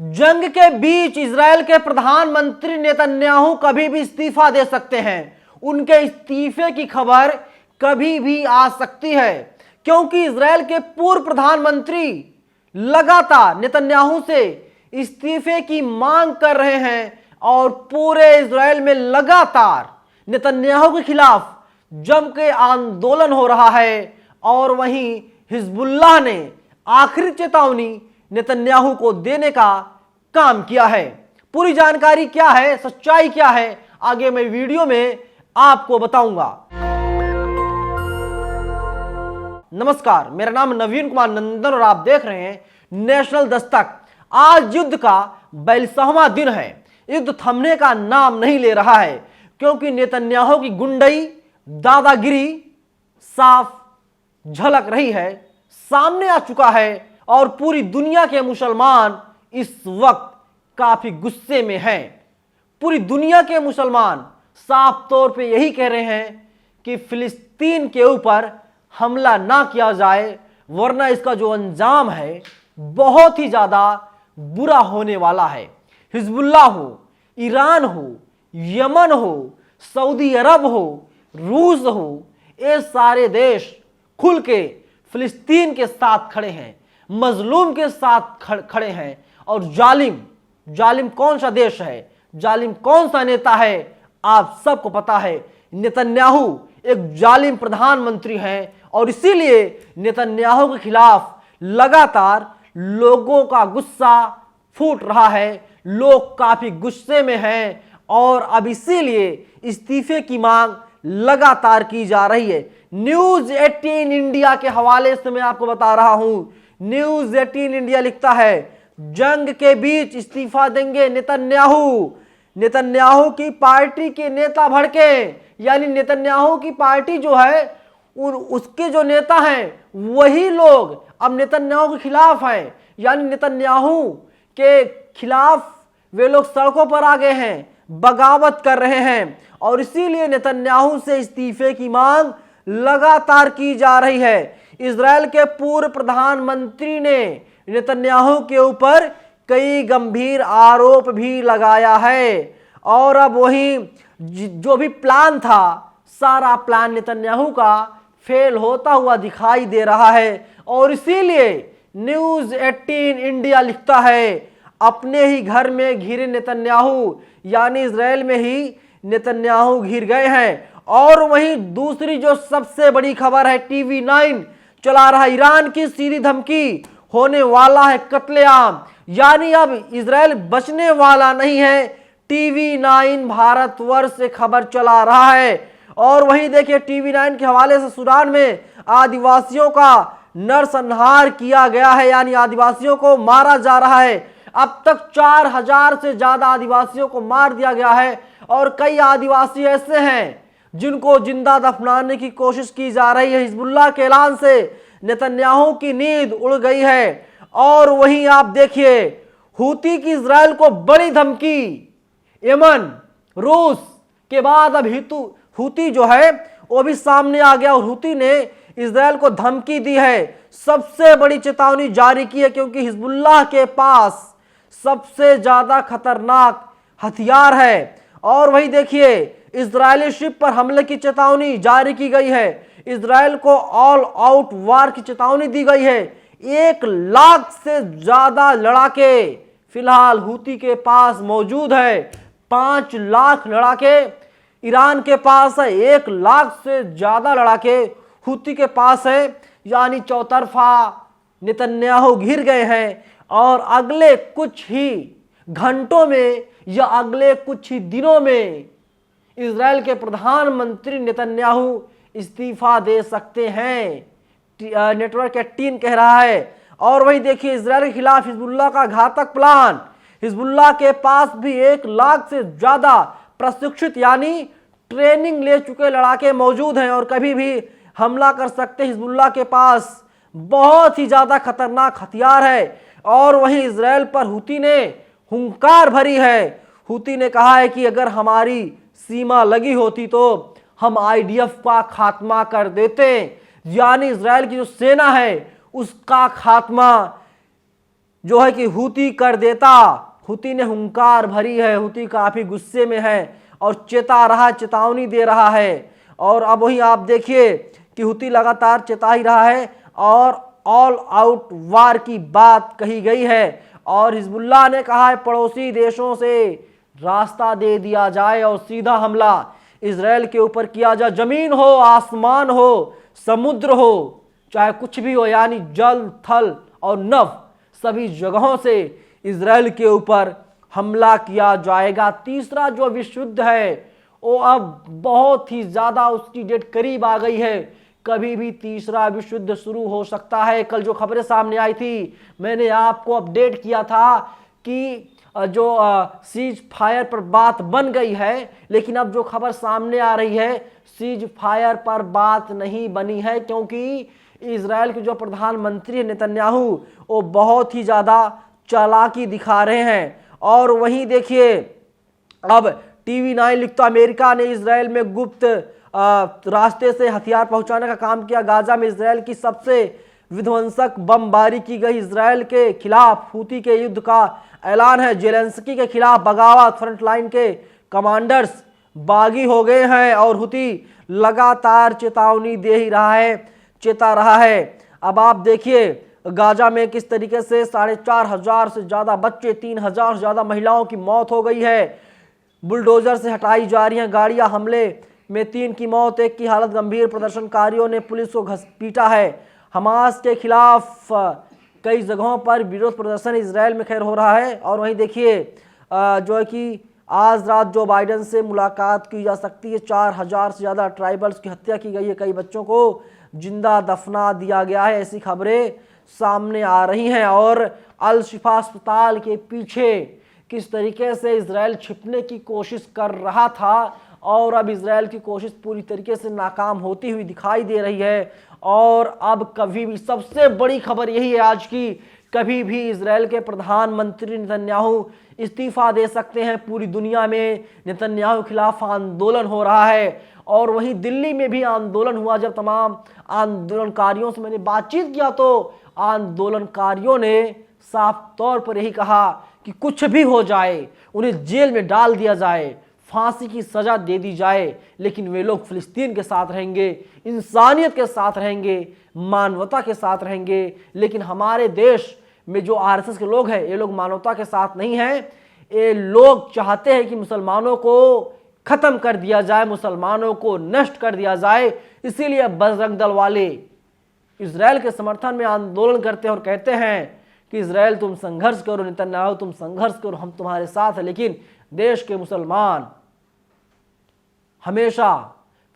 जंग के बीच इजरायल के प्रधानमंत्री नेतन्याहू कभी भी इस्तीफा दे सकते हैं। उनके इस्तीफे की खबर कभी भी आ सकती है, क्योंकि इजरायल के पूर्व प्रधानमंत्री लगातार नेतन्याहू से इस्तीफे की मांग कर रहे हैं और पूरे इजरायल में लगातार नेतन्याहू के खिलाफ जम के आंदोलन हो रहा है। और वहीं हिजबुल्लाह ने आखिरी चेतावनी नेतन्याहू को देने का काम किया है। पूरी जानकारी क्या है, सच्चाई क्या है, आगे मैं वीडियो में आपको बताऊंगा। नमस्कार, मेरा नाम नवीन कुमार नंदन और आप देख रहे हैं नेशनल दस्तक। आज युद्ध का 42वां दिन है। युद्ध थमने का नाम नहीं ले रहा है, क्योंकि नेतन्याहू की गुंडई दादागिरी साफ झलक रही है, सामने आ चुका है। और पूरी दुनिया के मुसलमान इस वक्त काफी गुस्से में हैं। पूरी दुनिया के मुसलमान साफ तौर पे यही कह रहे हैं कि फिलिस्तीन के ऊपर हमला ना किया जाए, वरना इसका जो अंजाम है बहुत ही ज्यादा बुरा होने वाला है। हिजबुल्लाह हो, ईरान हो, यमन हो, सऊदी अरब हो, रूस हो, ये सारे देश खुल के फिलिस्तीन के साथ खड़े हैं, मजलूम के साथ खड़े हैं। और जालिम कौन सा देश है, जालिम कौन सा नेता है, आप सबको पता है। नेतन्याहू एक जालिम प्रधानमंत्री हैं और इसीलिए नेतन्याहू के खिलाफ लगातार लोगों का गुस्सा फूट रहा है। लोग काफी गुस्से में हैं और अब इसीलिए इस्तीफे की मांग लगातार की जा रही है। न्यूज 18 इंडिया के हवाले से मैं आपको बता रहा हूं। न्यूज 18 इंडिया लिखता है, जंग के बीच इस्तीफा देंगे नेतन्याहू। नेतन्याहू की पार्टी के नेता भड़के, यानी नेतन्याहू की पार्टी जो है उसके जो नेता हैं वही लोग अब नेतन्याहू के खिलाफ हैं, यानी नेतन्याहू के खिलाफ वे लोग सड़कों पर आ गए हैं, बगावत कर रहे हैं। और इसीलिए नेतन्याहू से इस्तीफे की मांग लगातार की जा रही है। इजरायल के पूर्व प्रधानमंत्री ने नेतन्याहू के ऊपर कई गंभीर आरोप भी लगाया है। और अब वही जो भी प्लान था, सारा प्लान नेतन्याहू का फेल होता हुआ दिखाई दे रहा है। और इसीलिए न्यूज 18 इंडिया लिखता है, अपने ही घर में घिरे नेतन्याहू, यानी इजरायल में ही नेतन्याहू घिर गए हैं। और वहीं दूसरी जो सबसे बड़ी खबर है, टीवी 9 चला रहा, ईरान की सीधी धमकी, होने वाला है कत्लेआम, यानी अब इजरायल बचने वाला नहीं है। टीवी 9 भारतवर्ष से खबर चला रहा है। और वहीं देखिए टीवी 9 के हवाले से सूडान में आदिवासियों का नरसंहार किया गया है, यानी आदिवासियों को मारा जा रहा है। अब तक 4000 से ज्यादा आदिवासियों को मार दिया गया है और कई आदिवासी ऐसे हैं जिनको जिंदा दफनाने की कोशिश की जा रही है। हिजबुल्लाह के ऐलान से नेतन्याहू की नींद उड़ गई है। और वहीं आप देखिए हूती की इजरायल को बड़ी धमकी, यमन रूस के बाद अब हूती जो है वो भी सामने आ गया और हूती ने इजरायल को धमकी दी है, सबसे बड़ी चेतावनी जारी की है, क्योंकि हिजबुल्लाह के पास सबसे ज्यादा खतरनाक हथियार है। और वही देखिए इजरायली शिप पर हमले की चेतावनी जारी की गई है। इजरायल को ऑल आउट वार की चेतावनी दी गई है। 1 लाख से ज्यादा लड़ाके फिलहाल हूती के पास मौजूद है। 5 लाख लड़ाके ईरान के पास है, 1 लाख से ज्यादा लड़ाके हूती के पास है, यानी चौतरफा नेतन्याहू घिर गए हैं। और अगले कुछ ही घंटों में या अगले कुछ ही दिनों में इजरायल के प्रधानमंत्री नेतन्याहू इस्तीफा दे सकते हैं, नेटवर्क 18 कह रहा है। और वही देखिए इजरायल के खिलाफ हिजबुल्लाह का घातक प्लान। हिजबुल्लाह के पास भी 1 लाख से ज्यादा प्रशिक्षित यानी ट्रेनिंग ले चुके लड़ाके मौजूद हैं और कभी भी हमला कर सकते। हिजबुल्लाह के पास बहुत ही ज्यादा खतरनाक हथियार है। और वहीं इजरायल पर हूती ने हुंकार भरी है। हूती ने कहा है कि अगर हमारी सीमा लगी होती तो हम आईडीएफ का खात्मा कर देते, यानी इजरायल की जो सेना है उसका खात्मा जो है कि हूती कर देता। हूती ने हुंकार भरी है, हूती काफी गुस्से में है और चेता रहा, चेतावनी दे रहा है। और अब वही आप देखिए कि हूती लगातार चेता ही रहा है और ऑल आउट वार की बात कही गई है। और हिजबुल्लाह ने कहा है पड़ोसी देशों से रास्ता दे दिया जाए और सीधा हमला इजराइल के ऊपर किया जाए। जमीन हो, आसमान हो, समुद्र हो, चाहे कुछ भी हो, यानी जल, थल और नभ, सभी जगहों से इजराइल के ऊपर हमला किया जाएगा। तीसरा जो विश्व युद्ध है वो अब बहुत ही ज्यादा उसकी डेट करीब आ गई है। कभी भी तीसरा विश्व युद्ध शुरू हो सकता है। कल जो खबरें सामने आई थी, मैंने आपको अपडेट किया था कि जो सीज फायर पर बात बन गई है, लेकिन अब जो खबर सामने आ रही है सीज फायर पर बात नहीं बनी है, क्योंकि इजराइल के जो प्रधानमंत्री नेतन्याहू वो बहुत ही ज्यादा चालाकी दिखा रहे हैं। और वहीं देखिए अब TV9 लिखता अमेरिका ने इजराइल में गुप्त रास्ते से हथियार पहुंचाने का काम किया। गाजा में इजराइल की सबसे विध्वंसक बमबारी की गई। इजराइल के खिलाफ हूती के युद्ध का ऐलान है। जेलेंस्की के खिलाफ बगावत, फ्रंटलाइन के कमांडर्स बागी हो गए हैं और हूती लगातार चेतावनी दे ही रहा है, चेता रहा है। अब आप देखिए गाजा में किस तरीके से 4,500 से ज्यादा बच्चे, 3,000 से ज्यादा महिलाओं की मौत हो गई है। बुलडोजर से हटाई जा रही हैं गाड़ियां। हमले में 3 की मौत, 1 की हालत गंभीर। प्रदर्शनकारियों ने पुलिस को घसीटा है। हमास के खिलाफ कई जगहों पर विरोध प्रदर्शन इजराइल में खैर हो रहा है। और वहीं देखिए जो है कि आज रात जो बाइडेन से मुलाकात की जा सकती है। 4,000 से ज़्यादा ट्राइबल्स की हत्या की गई है। कई बच्चों को जिंदा दफना दिया गया है। ऐसी खबरें सामने आ रही हैं। और अल शिफा अस्पताल के पीछे किस तरीके से इजराइल छिपने की कोशिश कर रहा था और अब इजराइल की कोशिश पूरी तरीके से नाकाम होती हुई दिखाई दे रही है। और अब कभी भी सबसे बड़ी खबर यही है आज की, कभी भी इजराइल के प्रधानमंत्री नेतन्याहू इस्तीफा दे सकते हैं। पूरी दुनिया में नेतन्याहू के खिलाफ आंदोलन हो रहा है और वहीं दिल्ली में भी आंदोलन हुआ। जब तमाम आंदोलनकारियों से मैंने बातचीत किया तो आंदोलनकारियों ने साफ तौर पर यही कहा कि कुछ भी हो जाए, उन्हें जेल में डाल दिया जाए, फांसी की सजा दे दी जाए, लेकिन वे लोग फिलिस्तीन के साथ रहेंगे, इंसानियत के साथ रहेंगे, मानवता के साथ रहेंगे। लेकिन हमारे देश में जो आरएसएस के लोग हैं ये लोग मानवता के साथ नहीं हैं। ये लोग चाहते हैं कि मुसलमानों को खत्म कर दिया जाए, मुसलमानों को नष्ट कर दिया जाए। इसीलिए बजरंग दल वाले इजराइल के समर्थन में आंदोलन करते हैं और कहते हैं कि इजराइल तुम संघर्ष करो, नेतन्याहू तुम संघर्ष करो, हम तुम्हारे साथ हैं। लेकिन देश के मुसलमान हमेशा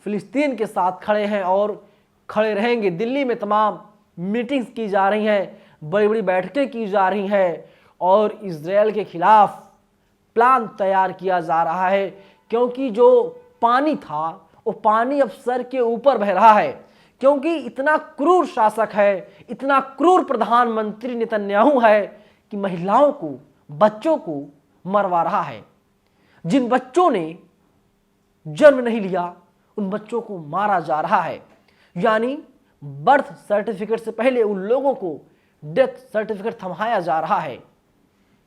फिलिस्तीन के साथ खड़े हैं और खड़े रहेंगे। दिल्ली में तमाम मीटिंग्स की जा रही हैं, बड़ी बड़ी बैठकें की जा रही हैं और इजराइल के खिलाफ प्लान तैयार किया जा रहा है, क्योंकि जो पानी था वो पानी अब सर के ऊपर बह रहा है। क्योंकि इतना क्रूर शासक है, इतना क्रूर प्रधानमंत्री नेतन्याहू है कि महिलाओं को, बच्चों को मरवा रहा है। जिन बच्चों ने जन्म नहीं लिया उन बच्चों को मारा जा रहा है। यानी बर्थ सर्टिफिकेट से पहले उन लोगों को डेथ सर्टिफिकेट थमाया जा रहा है।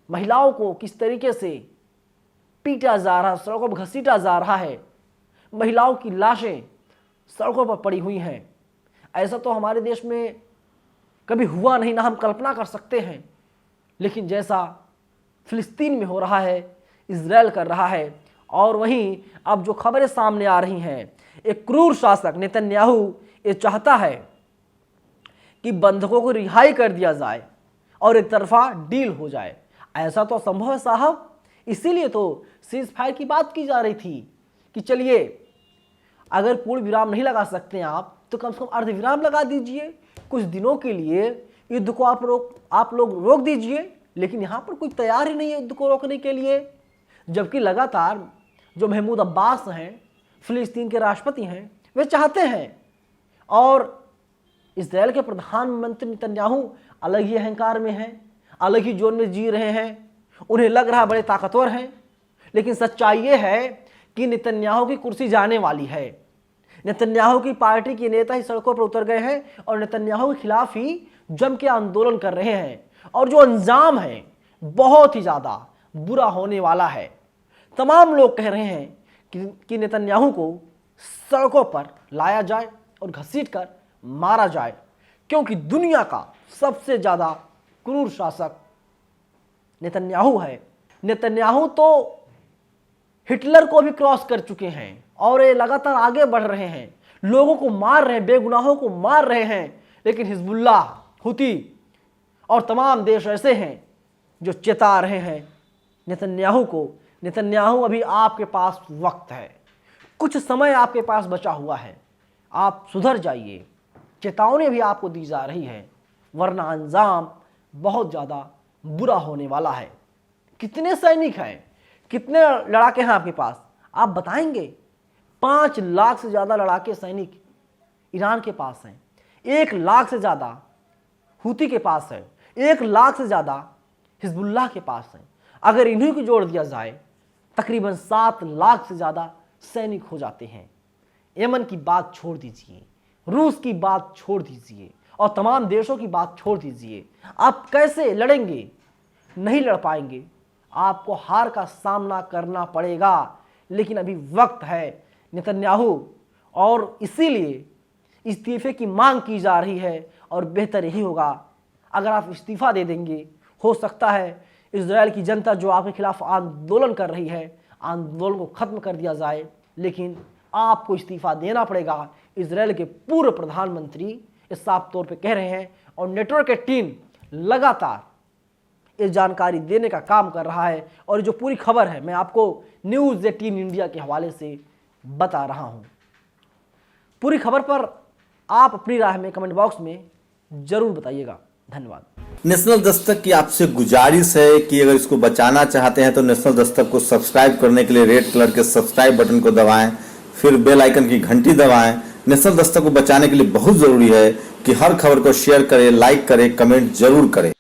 महिलाओं को किस तरीके से पीटा जा रहा है, सड़कों पर घसीटा जा रहा है। महिलाओं की लाशें सड़कों पर पड़ी हुई हैं। ऐसा तो हमारे देश में कभी हुआ नहीं, ना हम कल्पना कर सकते हैं। लेकिन जैसा फिलिस्तीन में हो रहा है, इजराइल कर रहा है। और वहीं अब जो खबरें सामने आ रही हैं, एक क्रूर शासक नेतन्याहू ये चाहता है कि बंधकों को रिहाई कर दिया जाए और एक तरफा डील हो जाए। ऐसा तो असंभव है साहब। इसीलिए तो सीज फायर की बात की जा रही थी कि चलिए अगर पूर्ण विराम नहीं लगा सकते हैं आप तो कम से कम अर्ध विराम लगा दीजिए। कुछ दिनों के लिए युद्ध को आप लोग रोक दीजिए। लेकिन यहाँ पर कोई तैयार ही नहीं है युद्ध को रोकने के लिए। जबकि लगातार जो महमूद अब्बास हैं, फिलिस्तीन के राष्ट्रपति हैं, वे चाहते हैं। और इजराइल के प्रधानमंत्री नेतन्याहू अलग ही अहंकार में हैं, अलग ही जोन में जी रहे हैं। उन्हें लग रहा बड़े ताकतवर हैं। लेकिन सच्चाई ये है कि नेतन्याहू की कुर्सी जाने वाली है। नेतन्याहू की पार्टी के नेता ही सड़कों पर उतर गए हैं और नेतन्याहू के खिलाफ ही जम के आंदोलन कर रहे हैं। और जो अंजाम है बहुत ही ज़्यादा बुरा होने वाला है। तमाम लोग कह रहे हैं कि नेतन्याहू को सड़कों पर लाया जाए और घसीटकर मारा जाए, क्योंकि दुनिया का सबसे ज़्यादा क्रूर शासक नेतन्याहू है। नेतन्याहू तो हिटलर को भी क्रॉस कर चुके हैं और ये लगातार आगे बढ़ रहे हैं, लोगों को मार रहे हैं, बेगुनाहों को मार रहे हैं। लेकिन हिजबुल्लाह, हुती और तमाम देश ऐसे हैं जो चेता रहे हैं नेतन्याहू को। नेतन्याहू, अभी आपके पास वक्त है, कुछ समय आपके पास बचा हुआ है, आप सुधर जाइए। चेतावनी भी आपको दी जा रही है, वरना अंजाम बहुत ज़्यादा बुरा होने वाला है। कितने सैनिक हैं, कितने लड़ाके हैं आपके पास, आप बताएंगे? 5 लाख से ज़्यादा लड़ाके सैनिक ईरान के पास हैं, 1 लाख से ज़्यादा हुती के पास है, 1 लाख से ज़्यादा हिजबुल्लाह के पास है। अगर इन्हीं को जोड़ दिया जाए तकरीबन 7 लाख से ज़्यादा सैनिक हो जाते हैं। यमन की बात छोड़ दीजिए, रूस की बात छोड़ दीजिए और तमाम देशों की बात छोड़ दीजिए, आप कैसे लड़ेंगे? नहीं लड़ पाएंगे, आपको हार का सामना करना पड़ेगा। लेकिन अभी वक्त है नेतन्याहू, और इसीलिए इस्तीफे की मांग की जा रही है। और बेहतर यही होगा अगर आप इस्तीफ़ा दे देंगे। हो सकता है इजराइल की जनता जो आपके खिलाफ आंदोलन कर रही है, आंदोलन को ख़त्म कर दिया जाए। लेकिन आपको इस्तीफ़ा देना पड़ेगा। इजराइल के पूर्व प्रधानमंत्री इस साफ तौर पे कह रहे हैं, और नेटवर्क की टीम लगातार ये जानकारी देने का काम कर रहा है। और जो पूरी खबर है मैं आपको न्यूज़ 18 इंडिया के हवाले से बता रहा हूँ। पूरी खबर पर आप अपनी राय में कमेंट बॉक्स में जरूर बताइएगा। धन्यवाद। नेशनल दस्तक की आपसे गुजारिश है कि अगर इसको बचाना चाहते हैं तो नेशनल दस्तक को सब्सक्राइब करने के लिए रेड कलर के सब्सक्राइब बटन को दबाएं, फिर बेल आइकन की घंटी दबाएं। नेशनल दस्तक को बचाने के लिए बहुत जरूरी है कि हर खबर को शेयर करें, लाइक करें, कमेंट जरूर करें।